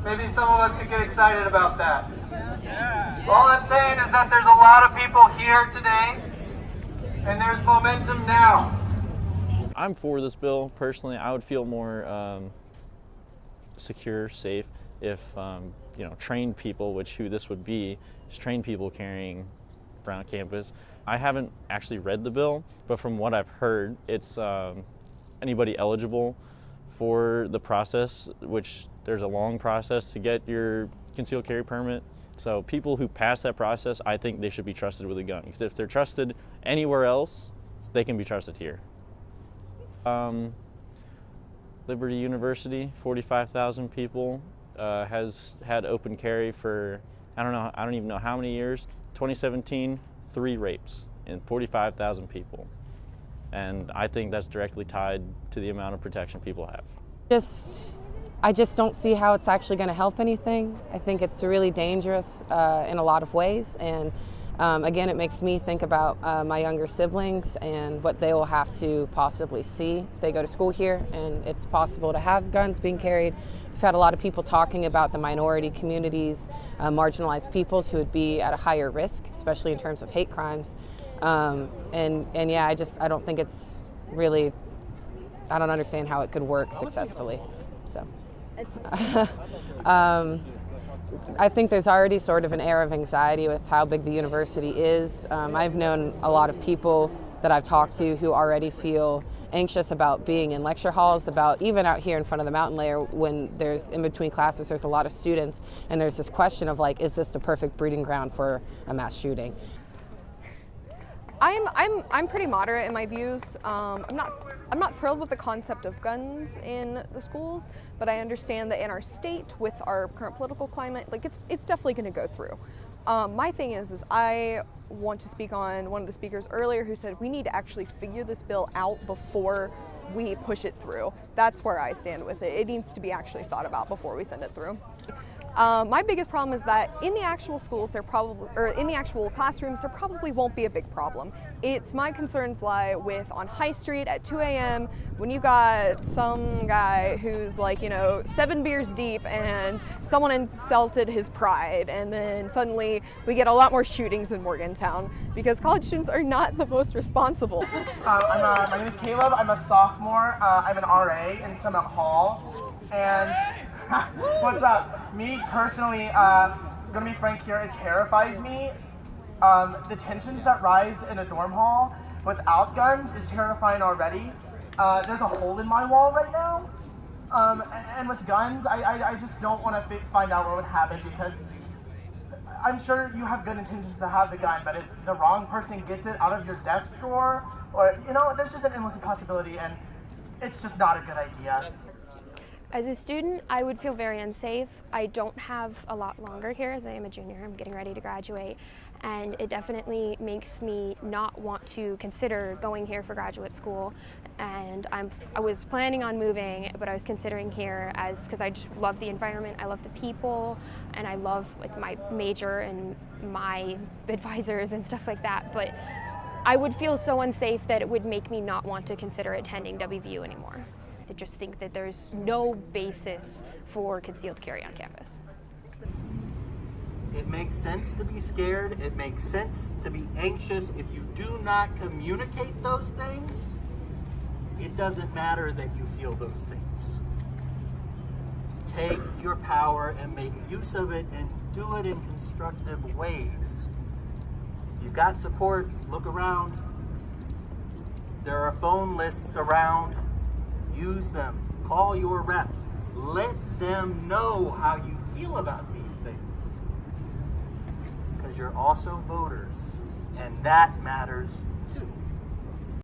Maybe some of us could get excited about that. All I'm saying is that there's a lot of people here today, and there's momentum now. I'm for this bill. Personally, I would feel more secure, safe if trained people, which who this would be, is trained people carrying around campus. I haven't actually read the bill, but from what I've heard, it's anybody eligible for the process, which there's a long process to get your concealed carry permit. So people who pass that process, I think they should be trusted with a gun. Because if they're trusted anywhere else, they can be trusted here. Liberty University, 45,000 people, has had open carry for, I don't even know how many years. 2017, 3 rapes and 45,000 people. And I think that's directly tied to the amount of protection people have. I just don't see how it's actually going to help anything. I think it's really dangerous in a lot of ways. And again, it makes me think about my younger siblings and what they will have to possibly see if they go to school here. And it's possible to have guns being carried. We've had a lot of people talking about the minority communities, marginalized peoples who would be at a higher risk, especially in terms of hate crimes. And yeah, I don't think it's really, I don't understand how it could work successfully. So, I think there's already sort of an air of anxiety with how big the university is. I've known a lot of people that I've talked to who already feel anxious about being in lecture halls, about even out here in front of the mountain layer when there's in between classes, there's a lot of students, and there's this question of like, is this the perfect breeding ground for a mass shooting? I'm pretty moderate in my views. I'm not thrilled with the concept of guns in the schools, but I understand that in our state, with our current political climate, like it's definitely going to go through. My thing is I want to speak on one of the speakers earlier who said we need to actually figure this bill out before we push it through. That's where I stand with it. It needs to be actually thought about before we send it through. My biggest problem is that in the actual schools, in the actual classrooms, there probably won't be a big problem. My concerns lie with on High Street at 2 a.m. when you got some guy who's like, 7 beers deep and someone insulted his pride, and then suddenly we get a lot more shootings in Morgantown because college students are not the most responsible. My name is Caleb. I'm a sophomore. I'm an RA in Summit Hall, and what's up? Me personally, I'm gonna be frank here, it terrifies me. The tensions that rise in a dorm hall without guns is terrifying already. There's a hole in my wall right now. And with guns, I just don't want to find out what would happen, because I'm sure you have good intentions to have the gun, but if the wrong person gets it out of your desk drawer, or, there's just an endless possibility, and it's just not a good idea. As a student, I would feel very unsafe. I don't have a lot longer here as I am a junior. I'm getting ready to graduate, and it definitely makes me not want to consider going here for graduate school. And I was planning on moving, but I was considering here because I just love the environment, I love the people, and I love my major and my advisors and stuff like that. But I would feel so unsafe that it would make me not want to consider attending WVU anymore. To just think that there's no basis for concealed carry on campus. It makes sense to be scared. It makes sense to be anxious. If you do not communicate those things, it doesn't matter that you feel those things. Take your power and make use of it, and do it in constructive ways. You've got support. Look around. There are phone lists around. Use them. Call your reps. Let them know how you feel about these things. Because you're also voters, and that matters